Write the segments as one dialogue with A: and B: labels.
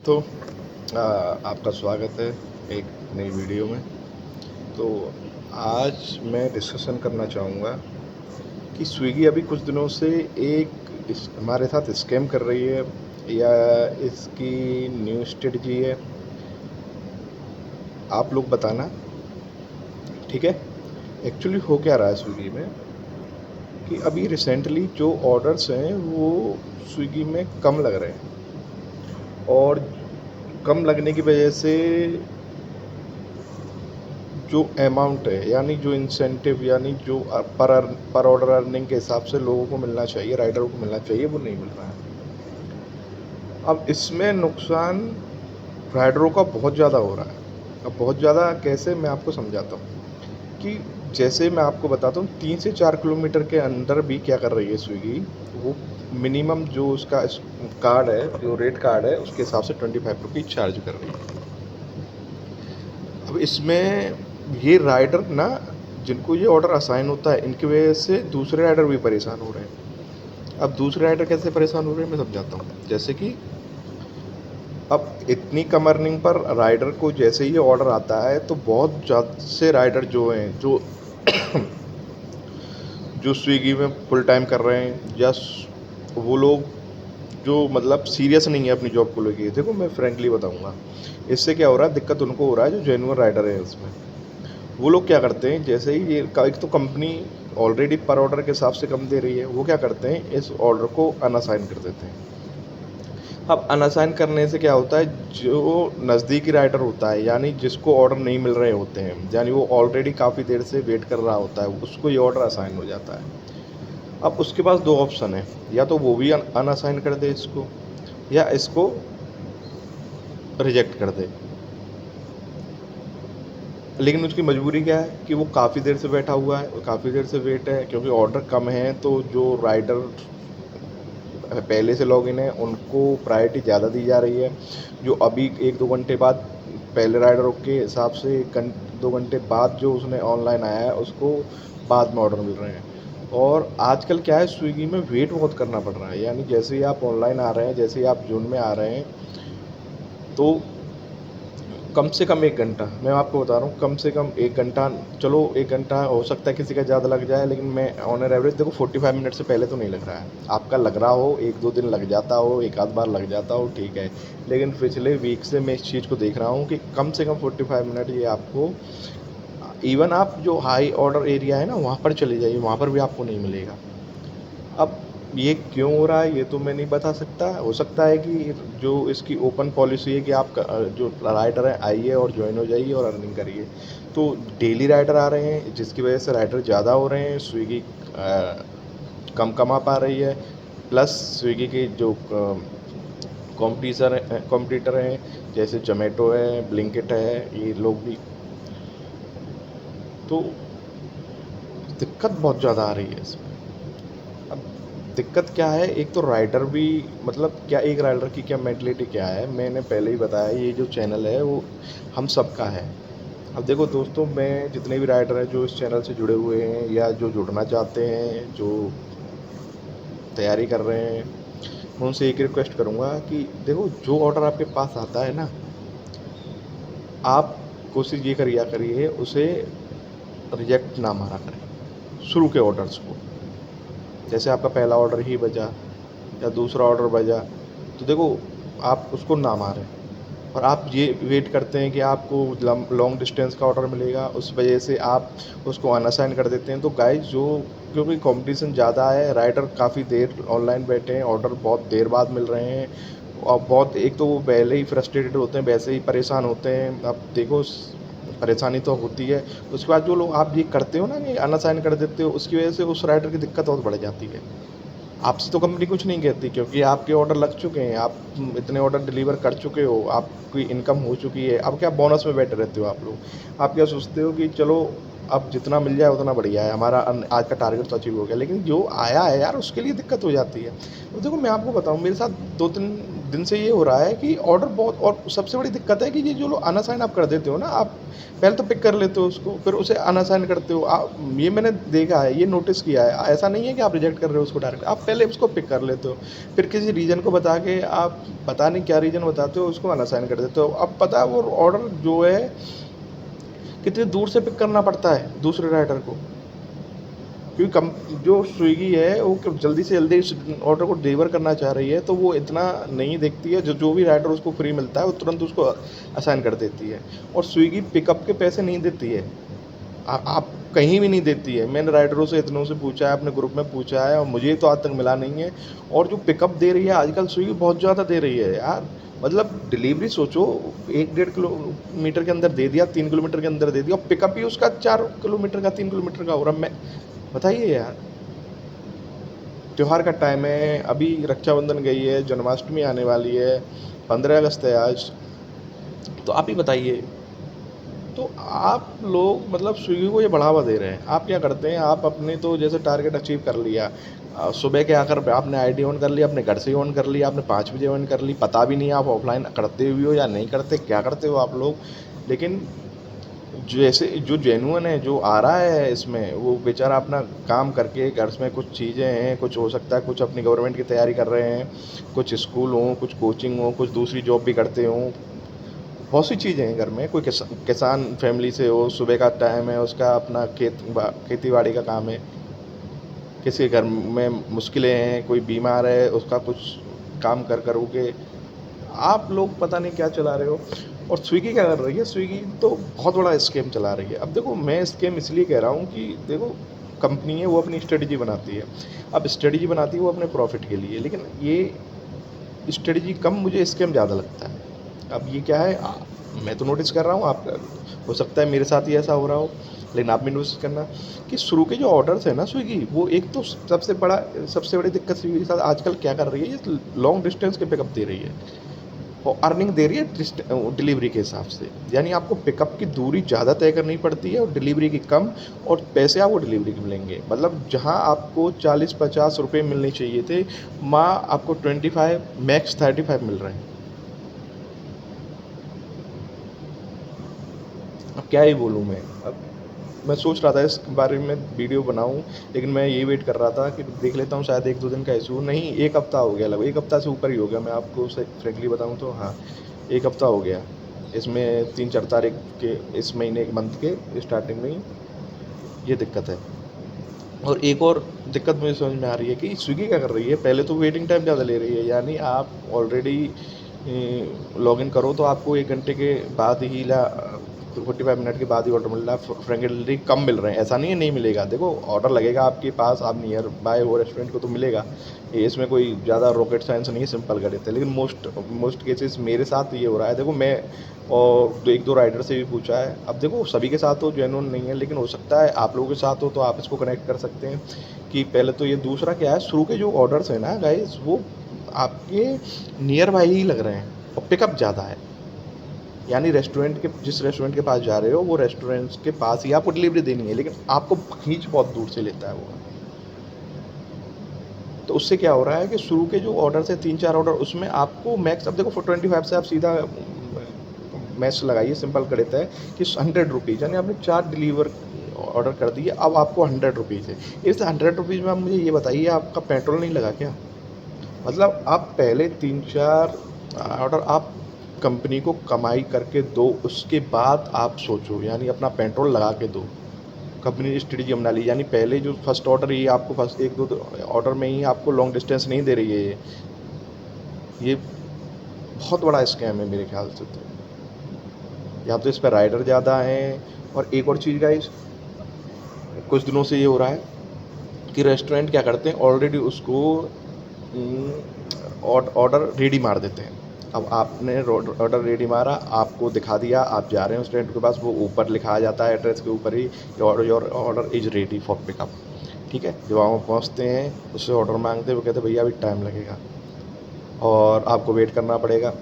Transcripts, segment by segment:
A: तो आपका स्वागत है एक नई वीडियो में। तो आज मैं डिस्कशन करना चाहूँगा कि स्विगी अभी कुछ दिनों से एक हमारे साथ स्कैम कर रही है या इसकी न्यू स्ट्रेटजी है, आप लोग बताना। ठीक है। एक्चुअली हो क्या रहा है स्विगी में कि अभी रिसेंटली जो ऑर्डर्स हैं वो स्विगी में कम लग रहे हैं, और कम लगने की वजह से जो अमाउंट है यानी जो इंसेंटिव यानी जो पर ऑर्डर अर्निंग के हिसाब से लोगों को मिलना चाहिए, राइडरों को मिलना चाहिए, वो नहीं मिल रहा है। अब इसमें नुकसान राइडरों का बहुत ज़्यादा हो रहा है। अब बहुत ज़्यादा कैसे, मैं आपको समझाता हूँ कि जैसे मैं आपको बताता हूँ 3 से 4 किलोमीटर के अंदर भी क्या कर रही है स्विगी, वो मिनिमम जो उसका कार्ड है, जो रेट कार्ड है, उसके हिसाब से 25 रुपीज़ चार्ज कर रही है। अब इसमें ये राइडर ना, जिनको ये ऑर्डर असाइन होता है, इनकी वजह से दूसरे राइडर भी परेशान हो रहे हैं। अब दूसरे राइडर कैसे परेशान हो रहे हैं मैं समझाता हूँ। जैसे कि अब इतनी कम अर्निंग पर राइडर को जैसे ही ऑर्डर आता है तो बहुत ज़्यादा से राइडर जो हैं, जो जो स्विगी में फुल टाइम कर रहे हैं, या वो लोग जो मतलब सीरियस नहीं है अपनी जॉब को लेके। देखो मैं फ्रेंकली बताऊंगा, इससे क्या हो रहा है, दिक्कत उनको हो रहा है जो जेन्युइन राइडर है इसमें। वो लोग क्या करते हैं, जैसे ही ये एक तो कंपनी ऑलरेडी पर ऑर्डर के हिसाब से कम दे रही है, वो क्या करते हैं, इस ऑर्डर को अनअसाइन कर देते हैं। अब अनअसाइन करने से क्या होता है, जो नज़दीकी राइडर होता है यानी जिसको ऑर्डर नहीं मिल रहे होते हैं, यानी वो ऑलरेडी काफ़ी देर से वेट कर रहा होता है, उसको ये ऑर्डर असाइन हो जाता है। अब उसके पास दो ऑप्शन है, या तो वो भी अनअसाइन कर दे इसको, या इसको रिजेक्ट कर दे। लेकिन उसकी मजबूरी क्या है कि वो काफ़ी देर से बैठा हुआ है, काफ़ी देर से वेट है, क्योंकि ऑर्डर कम है, तो जो राइडर पहले से लॉगिन है उनको प्रायोरिटी ज़्यादा दी जा रही है। जो अभी 1-2 घंटे बाद, पहले राइडरों के हिसाब से 1-2 घंटे बाद जो उसने ऑनलाइन आया है, उसको बाद में ऑर्डर मिल रहे हैं। और आजकल क्या है, स्विगी में वेट बहुत करना पड़ रहा है, यानी जैसे ही आप ऑनलाइन आ रहे हैं, जैसे ही आप जून में आ रहे हैं, तो कम से कम 1 घंटा, मैं आपको बता रहा हूँ, कम से कम 1 घंटा। चलो 1 घंटा हो सकता है किसी का ज़्यादा लग जाए, लेकिन मैं ऑन एन एवरेज देखो 45 मिनट से पहले तो नहीं लग रहा है। आपका लग रहा हो, 1-2 दिन लग जाता हो, एक आध बार लग जाता हो, ठीक है। लेकिन पिछले वीक से मैं इस चीज़ को देख रहा हूँ कि कम से कम 45 मिनट ये आपको, इवन आप जो हाई ऑर्डर एरिया है ना, वहाँ पर चले जाइए, वहाँ पर भी आपको नहीं मिलेगा। अब ये क्यों हो रहा है ये तो मैं नहीं बता सकता। हो सकता है कि जो इसकी ओपन पॉलिसी है कि आप जो राइडर हैं आइए और ज्वाइन हो जाइए और अर्निंग करिए। तो डेली राइडर आ रहे हैं, जिसकी वजह से राइडर ज़्यादा हो रहे हैं, स्विगी कम कमा पा रही है। प्लस स्विगी के जो कॉम्पिटिटर हैं, जैसे जोमेटो है, ब्लिंकिट है, ये लोग भी, तो दिक्कत बहुत ज़्यादा आ रही है इसमें। अब दिक्कत क्या है, एक तो राइडर भी, मतलब क्या, एक राइडर की क्या मेंटलिटी क्या है, मैंने पहले ही बताया, ये जो चैनल है वो हम सबका है। अब देखो दोस्तों, मैं जितने भी राइडर हैं जो इस चैनल से जुड़े हुए हैं या जो जुड़ना चाहते हैं, जो तैयारी कर रहे हैं, मैं उनसे एक रिक्वेस्ट करूँगा कि देखो, जो ऑर्डर आपके पास आता है ना, आप कोशिश ये करिए उसे रिजेक्ट ना मारा करें, शुरू के ऑर्डर्स को। जैसे आपका पहला ऑर्डर ही बजा या दूसरा ऑर्डर बजा, तो देखो आप उसको ना मारें, और आप ये वेट करते हैं कि आपको लॉन्ग डिस्टेंस का ऑर्डर मिलेगा, उस वजह से आप उसको अनअसाइन कर देते हैं। तो गाइस, जो क्योंकि कंपटीशन ज़्यादा है, राइडर काफ़ी देर ऑनलाइन बैठे हैं, ऑर्डर बहुत देर बाद मिल रहे हैं, और बहुत, एक तो वो पहले ही फ्रस्ट्रेटेड होते हैं, वैसे ही परेशान होते हैं। अब देखो, परेशानी तो होती है। उसके बाद जो लोग आप ये करते हो ना कि अनअसाइन कर देते हो, उसकी वजह से उस राइडर की दिक्कत और बढ़ जाती है। आपसे तो कंपनी कुछ नहीं कहती, क्योंकि आपके ऑर्डर लग चुके हैं, आप इतने ऑर्डर डिलीवर कर चुके हो, आपकी इनकम हो चुकी है। अब क्या बोनस में बैठे रहते हो आप लोग। आप क्या सोचते हो कि चलो अब जितना मिल जाए उतना बढ़िया है, हमारा आज का टारगेट तो अचीव हो गया, लेकिन जो आया है यार उसके लिए दिक्कत हो जाती है। तो देखो मैं आपको बताऊँ, मेरे साथ 2-3 दिन से ये हो रहा है कि ऑर्डर बहुत, और सबसे बड़ी दिक्कत है कि ये जो लोग अनअसाइन आप कर देते हो ना, आप पहले तो पिक कर लेते हो उसको, फिर उसे अनअसाइन करते हो। ये मैंने देखा है, ये नोटिस किया है। ऐसा नहीं है कि आप रिजेक्ट कर रहे हो उसको डायरेक्ट, आप पहले उसको पिक कर लेते हो, फिर किसी रीज़न को बता के, आप पता नहीं क्या रीज़न बताते हो, उसको अनअसाइन कर देते हो। अब पता है वो ऑर्डर जो है कितनी दूर से पिक करना पड़ता है दूसरे राइडर को, क्योंकि कम जो स्विगी है वो जल्दी से जल्दी इस ऑर्डर को डिलीवर करना चाह रही है, तो वो इतना नहीं देखती है, जो भी राइडर उसको फ्री मिलता है वो तुरंत उसको असाइन कर देती है। और स्विगी पिकअप के पैसे नहीं देती है, आप कहीं भी नहीं देती है। मैंने राइडरों से इतनों से पूछा है, अपने ग्रुप में पूछा है, और मुझे तो आज तक मिला नहीं है। और जो पिकअप दे रही है आजकल स्विगी, बहुत ज़्यादा दे रही है यार। मतलब डिलीवरी सोचो, 1-1.5 किलोमीटर के अंदर दे दिया, 3 किलोमीटर के अंदर दे दिया, और पिकअप ही उसका 4 किलोमीटर का, 3 किलोमीटर का हो रहा। मैं बताइए यार, त्योहार का टाइम है, अभी रक्षाबंधन गई है, जन्माष्टमी आने वाली है, 15 अगस्त है आज, तो आप ही बताइए। तो आप लोग मतलब स्विगी को ये बढ़ावा दे रहे हैं। आप क्या करते हैं, आप अपने तो जैसे टारगेट अचीव कर लिया, सुबह के आकर आपने आईडी ऑन कर लिया, अपने घर से ही ऑन कर लिया, आपने 5 बजे ऑन कर ली, पता भी नहीं आप ऑफलाइन करते भी हो या नहीं करते, क्या करते हो आप लोग। लेकिन जैसे जो जेन्युइन है, जो आ रहा है इसमें, वो बेचारा अपना काम करके घर में कुछ चीज़ें हैं, कुछ हो सकता है कुछ अपनी गवर्नमेंट की तैयारी कर रहे हैं, कुछ स्कूल हों, कुछ कोचिंग हो, कुछ दूसरी जॉब भी करते हों, बहुत सी चीज़ें हैं घर में। कोई किसान फैमिली से हो, सुबह का टाइम है, उसका अपना खेती बाड़ी का काम है, किसी के घर में मुश्किलें हैं, कोई बीमार है, उसका कुछ काम कर के आप लोग पता नहीं क्या चला रहे हो। और स्विगी क्या कर रही है, स्विगी तो बहुत बड़ा स्कैम चला रही है। अब देखो मैं स्कैम इसलिए कह रहा हूँ कि देखो, कंपनी है वो अपनी स्ट्रेटजी बनाती है। अब स्ट्रेटजी बनाती है वो अपने प्रॉफिट के लिए, लेकिन ये स्ट्रेटजी कम मुझे स्कैम ज़्यादा लगता है। अब ये क्या है, मैं तो नोटिस कर रहा हूँ, आप हो सकता है मेरे साथ ही ऐसा हो रहा हो, लेकिन आप भी नोटिस करना कि शुरू के जो ऑर्डर्स है ना स्विगी, वो एक तो सबसे बड़ी दिक्कत स्विगी के साथ आजकल क्या कर रही है, ये लॉन्ग डिस्टेंस के पिकअप दे रही है, और अर्निंग दे रही है डिलीवरी के हिसाब से। यानी आपको पिकअप की दूरी ज़्यादा तय करनी पड़ती है और डिलीवरी की कम, और पैसे आपको डिलीवरी के मिलेंगे। मतलब जहाँ आपको 40-50 रुपये मिलने चाहिए थे, वहाँ आपको 25 मैक्स 35 मिल रहे हैं। अब क्या ही बोलूँ मैं। अब मैं सोच रहा था इस बारे में वीडियो बनाऊँ, लेकिन मैं ये वेट कर रहा था कि देख लेता हूँ, शायद 1-2 दिन का इशू नहीं, 1 हफ़्ता हो गया, लगभग 1 हफ़्ता से ऊपर ही हो गया। मैं आपको से फ्रैंकली बताऊँ तो हाँ, 1 हफ़्ता हो गया। इसमें 3-4 तारीख के इस महीने मंथ के स्टार्टिंग में ही ये दिक्कत है। और एक और दिक्कत मुझे समझ में आ रही है कि स्विगी क्या कर रही है, पहले तो वेटिंग टाइम ज़्यादा ले रही है। यानी आप ऑलरेडी लॉगिन करो तो आपको 1 घंटे के बाद ही 45 मिनट के बाद ही ऑर्डर मिल रहा है। फ्रैंकली डिलीवरी कम मिल रहे हैं, ऐसा नहीं है नहीं मिलेगा। देखो ऑर्डर लगेगा आपके पास, आप नियर बाय हो रेस्टोरेंट को तो मिलेगा, ये इसमें कोई ज़्यादा रॉकेट साइंस नहीं है, सिंपल कर देते हैं। लेकिन मोस्ट केसेस मेरे साथ ये हो रहा है। देखो मैं और 1-2 राइडर से भी पूछा है। अब देखो सभी के साथ तो जेन्युइन नहीं है, लेकिन हो सकता है आप लोगों के साथ हो, तो आप इसको कनेक्ट कर सकते हैं कि पहले तो ये। दूसरा क्या है, शुरू के जो ऑर्डर्स हैं ना गाइस, वो आपके नियर बाय ही लग रहे हैं और पिकअप ज़्यादा है। यानी जिस रेस्टोरेंट के पास जा रहे हो, वो रेस्टोरेंट के पास ही आपको डिलीवरी देनी है, लेकिन आपको खींच बहुत दूर से लेता है वो। तो उससे क्या हो रहा है कि शुरू के जो ऑर्डर है 3-4 ऑर्डर, उसमें आपको मैक्स, अब देखो 25 से आप सीधा मैच लगाइए, सिंपल कर देता है कि 100 रुपीज़, यानी आपने 4 डिलीवर ऑर्डर कर दिए, अब आपको 100 रुपीज़ है। इस 100 रुपीज़ में आप मुझे ये बताइए, आपका पेट्रोल नहीं लगा क्या? मतलब आप पहले 3-4 ऑर्डर आप कंपनी को कमाई करके दो, उसके बाद आप सोचो, यानी अपना पेट्रोल लगा के दो। कंपनी ने स्ट्रेटजी अपना ली, यानी पहले जो फर्स्ट ऑर्डर, ये आपको फर्स्ट 1-2 ऑर्डर में ही आपको लॉन्ग डिस्टेंस नहीं दे रही है ये बहुत बड़ा स्कैम है मेरे ख्याल से। तो या तो इस पर राइडर ज़्यादा हैं। और एक और चीज़ गाइस, कुछ दिनों से ये हो रहा है कि रेस्टोरेंट क्या करते हैं, ऑलरेडी उसको ऑर्डर रेडी मार देते हैं। अब आपने ऑर्डर रेडी मारा, आपको दिखा दिया, आप जा रहे हैं रेस्टोरेंट के पास, वो ऊपर लिखा जाता है एड्रेस के ऊपर ही, your order is ready for pickup. ठीक है, जब वहाँ पहुँचते हैं, उससे ऑर्डर मांगते हैं, वो कहते हैं भैया अभी टाइम लगेगा और आपको वेट करना पड़ेगा।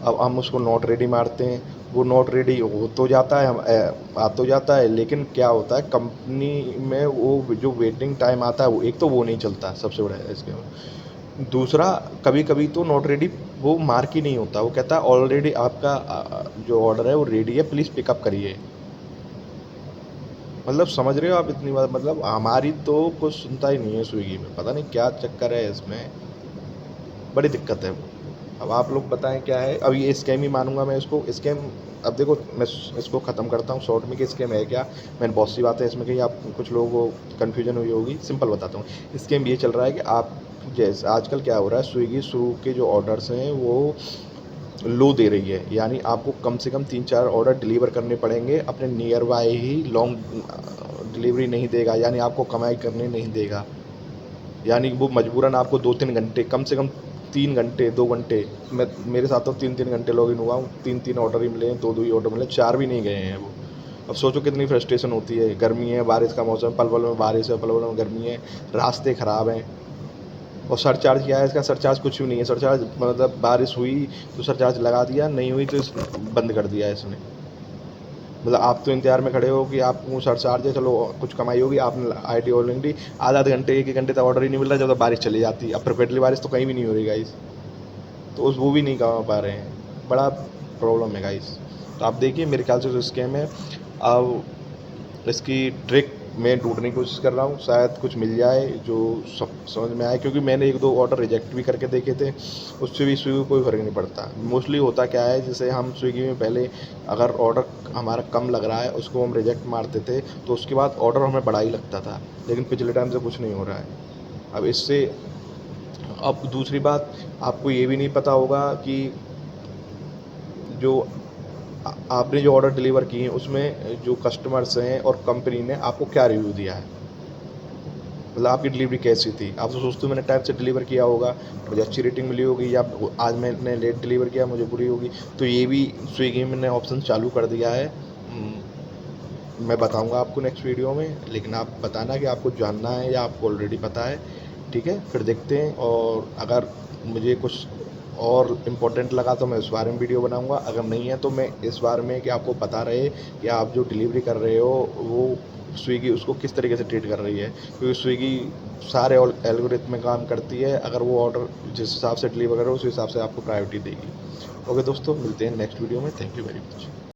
A: अब हम उसको नॉट रेडी मारते हैं, वो नॉट रेडी हो तो जाता है, आ तो जाता है, लेकिन क्या होता है कंपनी में वो जो वेटिंग टाइम आता है वो एक तो वो नहीं चलता, सबसे बड़ा है इसके। दूसरा, कभी कभी तो नॉट रेडी वो मार्क ही नहीं होता, वो कहता है ऑलरेडी आपका जो ऑर्डर है वो रेडी है, प्लीज़ पिकअप करिए। मतलब समझ रहे हो आप इतनी बात, मतलब हमारी तो कुछ सुनता ही नहीं है स्विगी में, पता नहीं क्या चक्कर है इसमें, बड़ी दिक्कत है वो। अब आप लोग बताएं क्या है, अब ये स्कैम ही मानूंगा मैं इसको स्कैम। अब देखो मैं इसको ख़त्म करता हूँ शॉर्ट में कि स्कैम है क्या। मैंने बहुत सी बातें इसमें कही, आप कुछ लोगों को कन्फ्यूजन हुई होगी, सिंपल बताता हूँ। स्कैम ये चल रहा है कि आप जैसे आजकल क्या हो रहा है, स्विगी शुरू के जो ऑर्डर्स हैं वो लो दे रही है, यानी आपको कम से कम 3-4 ऑर्डर डिलीवर करने पड़ेंगे, अपने near by he long delivery नहीं देगा, यानी आपको कमाई करने नहीं देगा। यानी वो मजबूरन आपको 2-3 घंटे, कम से कम 3 घंटे 2 घंटे, मैं मेरे साथ तो 3-3 घंटे लॉगिन हुआ हूँ, 3-3 ऑर्डर ही मिले हैं, 2-2 ही ऑर्डर मिले, 4 भी नहीं गए हैं वो। अब सोचो कितनी फ्रस्ट्रेशन होती है, गर्मी है, बारिश का मौसम, पलवल में बारिश है, पलवल में गर्मी है, रास्ते ख़राब हैं, और सरचार्ज क्या है इसका, सरचार्ज कुछ भी नहीं है। सरचार्ज मतलब बारिश हुई तो सरचार्ज लगा दिया, नहीं हुई तो बंद कर दिया है इसने। मतलब आप तो इंतजार में खड़े हो कि आपको सरचार्ज है, चलो कुछ कमाई होगी, आपने आईडी ऑलरेडी आधा आधे घंटे 1-1 घंटे तक ऑर्डर ही नहीं मिल रहा जब तक बारिश चली जाती है। अब परफेक्टली बारिश तो कहीं भी नहीं हो रही गाइस, तो उस वो भी नहीं कमा पा रहे हैं, बड़ा प्रॉब्लम है गाइस। तो आप देखिए मेरे ख्याल से जो स्कैम है, अब इसकी ट्रिक मैं ढूंढने की कोशिश कर रहा हूँ, शायद कुछ मिल जाए जो समझ में आए, क्योंकि मैंने 1-2 ऑर्डर रिजेक्ट भी करके देखे थे, उससे भी स्विगी को कोई फ़र्क नहीं पड़ता। मोस्टली होता क्या है, जैसे हम स्विगी में पहले अगर ऑर्डर हमारा कम लग रहा है उसको हम रिजेक्ट मारते थे, तो उसके बाद ऑर्डर हमें बड़ा ही लगता था, लेकिन पिछले टाइम से कुछ नहीं हो रहा है। अब इससे, अब दूसरी बात, आपको ये भी नहीं पता होगा कि जो आपने जो ऑर्डर डिलीवर किए हैं उसमें जो कस्टमर्स हैं और कंपनी ने आपको क्या रिव्यू दिया है, मतलब आपकी डिलीवरी कैसी थी। आप तो सोचते हो मैंने टाइम से डिलीवर किया होगा, मुझे अच्छी रेटिंग मिली होगी, या आज मैंने लेट डिलीवर किया मुझे बुरी होगी। तो ये भी स्विगी में ने ऑप्शन चालू कर दिया है। मैं बताऊंगा आपको नेक्स्ट वीडियो में, लेकिन आप बताना कि आपको जानना है या आपको ऑलरेडी पता है। ठीक है, फिर देखते हैं, और अगर मुझे कुछ और इम्पोर्टेंट लगा तो मैं इस बारे में वीडियो बनाऊंगा, अगर नहीं है तो मैं इस बारे में कि आपको पता रहे कि आप जो डिलीवरी कर रहे हो वो स्विगी उसको किस तरीके से ट्रीट कर रही है, क्योंकि स्विगी सारे एल्गोरिथम में काम करती है, अगर वो ऑर्डर जिस हिसाब से डिलीवर करो उस हिसाब से आपको प्रायोरिटी देगी। ओके दोस्तों, मिलते हैं नेक्स्ट वीडियो में, थैंक यू वेरी मच।